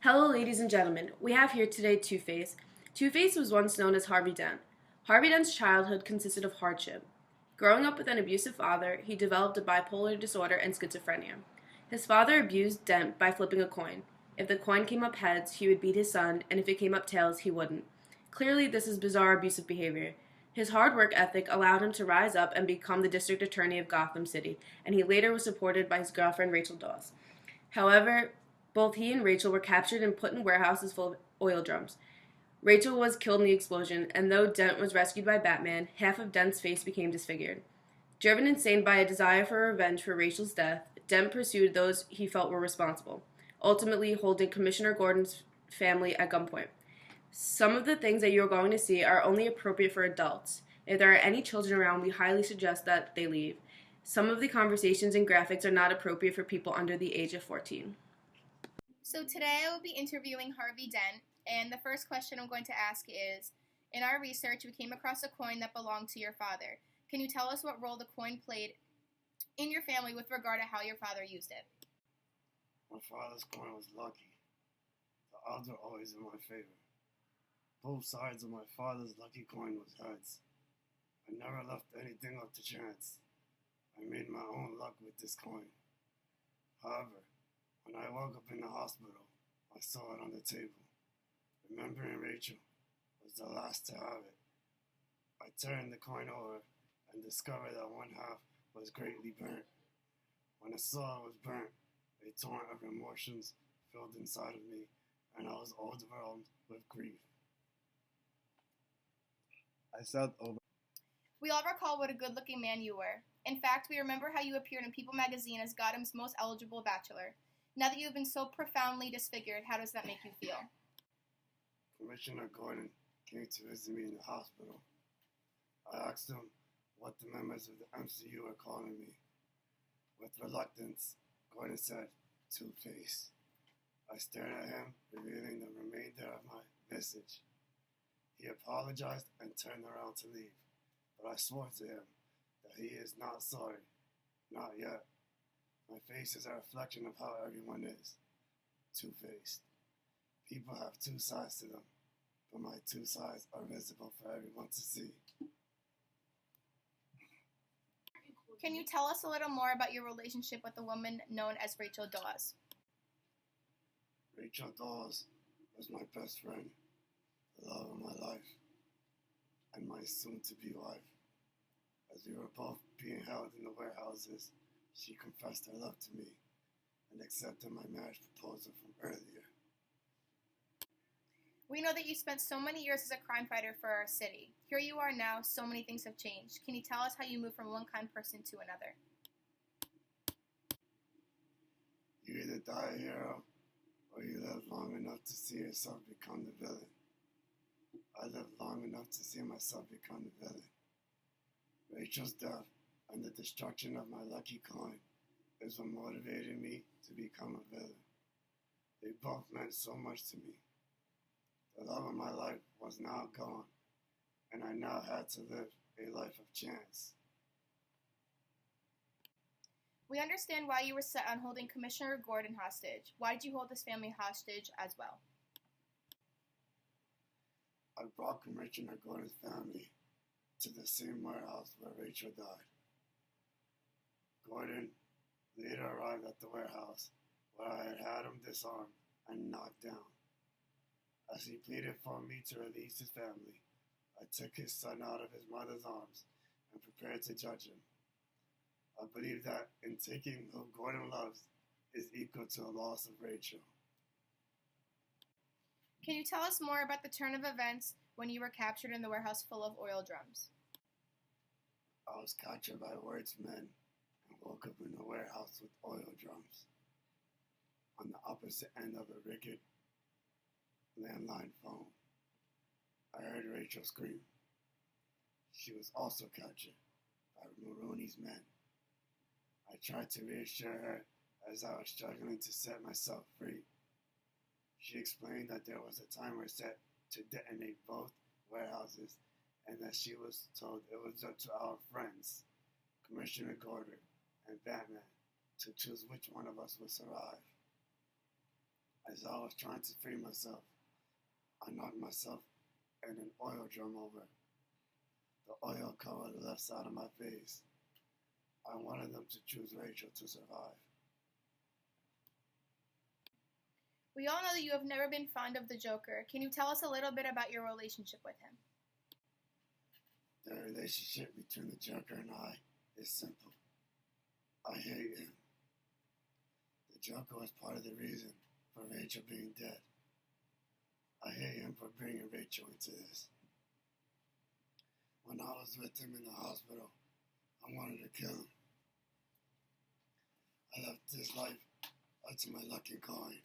Hello, ladies and gentlemen. We have here today Two-Face. Two-Face was once known as Harvey Dent. Harvey Dent's childhood consisted of hardship. Growing up with an abusive father, he developed a bipolar disorder and schizophrenia. His father abused Dent by flipping a coin. If the coin came up heads, he would beat his son, and if it came up tails, he wouldn't. Clearly, this is bizarre abusive behavior. His hard work ethic allowed him to rise up and become the district attorney of Gotham City, and he later was supported by his girlfriend Rachel Dawes. However, both he and Rachel were captured and put in warehouses full of oil drums. Rachel was killed in the explosion, and though Dent was rescued by Batman, half of Dent's face became disfigured. Driven insane by a desire for revenge for Rachel's death, Dent pursued those he felt were responsible, ultimately holding Commissioner Gordon's family at gunpoint. Some of the things that you are going to see are only appropriate for adults. If there are any children around, we highly suggest that they leave. Some of the conversations and graphics are not appropriate for people under the age of 14. So today I will be interviewing Harvey Dent, and the first question I'm going to ask is, in our research we came across a coin that belonged to your father. Can you tell us what role the coin played in your family with regard to how your father used it? My father's coin was lucky. The odds were always in my favor. Both sides of my father's lucky coin was heads. I never left anything up to chance. I made my own luck with this coin. However, when I woke up in the hospital, I saw it on the table. Remembering Rachel was the last to have it. I turned the coin over and discovered that one half was greatly burnt. When I saw it was burnt, a torrent of emotions filled inside of me, and I was overwhelmed with grief. I felt over. We all recall what a good-looking man you were. In fact, we remember how you appeared in People magazine as Gotham's most eligible bachelor. Now that you have been so profoundly disfigured, how does that make you feel? Commissioner Gordon came to visit me in the hospital. I asked him what the members of the MCU were calling me. With reluctance, Gordon said, Two-Face. I stared at him, revealing the remainder of my visage. He apologized and turned around to leave, but I swore to him that he is not sorry. Not yet. My face is a reflection of how everyone is. Two-faced. People have two sides to them, but my two sides are visible for everyone to see. Can you tell us a little more about your relationship with a woman known as Rachel Dawes? Rachel Dawes was my best friend, the love of my life, and my soon-to-be wife. As we were both being held in the warehouses, she confessed her love to me and accepted my marriage proposal from earlier. We know that you spent so many years as a crime fighter for our city. Here you are now, so many things have changed. Can you tell us how you moved from one kind person to another? You either die a hero, or you live long enough to see yourself become the villain. I lived long enough to see myself become the villain. Rachel's death and the destruction of my lucky coin is what motivated me to become a villain. They both meant so much to me. The love of my life was now gone, and I now had to live a life of chance. We understand why you were set on holding Commissioner Gordon hostage. Why did you hold this family hostage as well? I brought Commissioner Gordon's family to the same warehouse where Rachel died. Gordon later arrived at the warehouse where I had him disarmed and knocked down. As he pleaded for me to release his family, I took his son out of his mother's arms and prepared to judge him. I believe that in taking who Gordon loves is equal to the loss of Rachel. Can you tell us more about the turn of events when you were captured in the warehouse full of oil drums? I was captured by Word's men and woke up in a warehouse with oil drums. On the opposite end of a rickety landline phone, I heard Rachel scream. She was also captured by Maroney's men. I tried to reassure her as I was struggling to set myself free. She explained that there was a timer set to detonate both warehouses and that she was told it was up to our friends, Commissioner Gordon and Batman, to choose which one of us would survive. As I was trying to free myself, I knocked myself in an oil drum over. The oil covered the left side of my face. I wanted them to choose Rachel to survive. We all know that you have never been fond of the Joker. Can you tell us a little bit about your relationship with him? The relationship between the Joker and I is simple. I hate him. The Joker was part of the reason for Rachel being dead. I hate him for bringing Rachel into this. When I was with him in the hospital, I wanted to kill him. I left this life up to my lucky coin.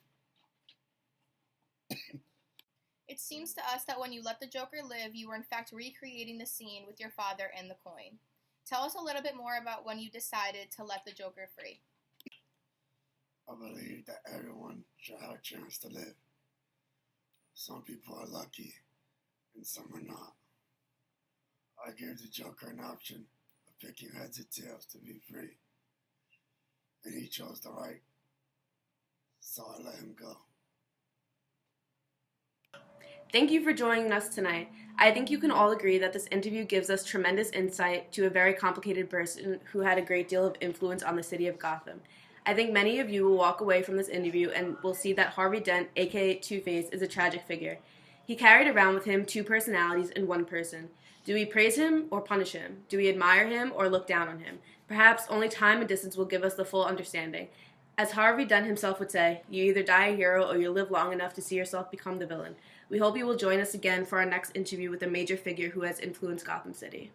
It seems to us that when you let the Joker live, you were in fact recreating the scene with your father and the coin. Tell us a little bit more about when you decided to let the Joker free. I believe that everyone should have a chance to live. Some people are lucky, and some are not. I gave the Joker an option of picking heads or tails to be free, and he chose the right, so I let him go. Thank you for joining us tonight. I think you can all agree that this interview gives us tremendous insight to a very complicated person who had a great deal of influence on the city of Gotham. I think many of you will walk away from this interview and will see that Harvey Dent, aka Two-Face, is a tragic figure. He carried around with him two personalities in one person. Do we praise him or punish him? Do we admire him or look down on him? Perhaps only time and distance will give us the full understanding. As Harvey Dent himself would say, you either die a hero or you live long enough to see yourself become the villain. We hope you will join us again for our next interview with a major figure who has influenced Gotham City.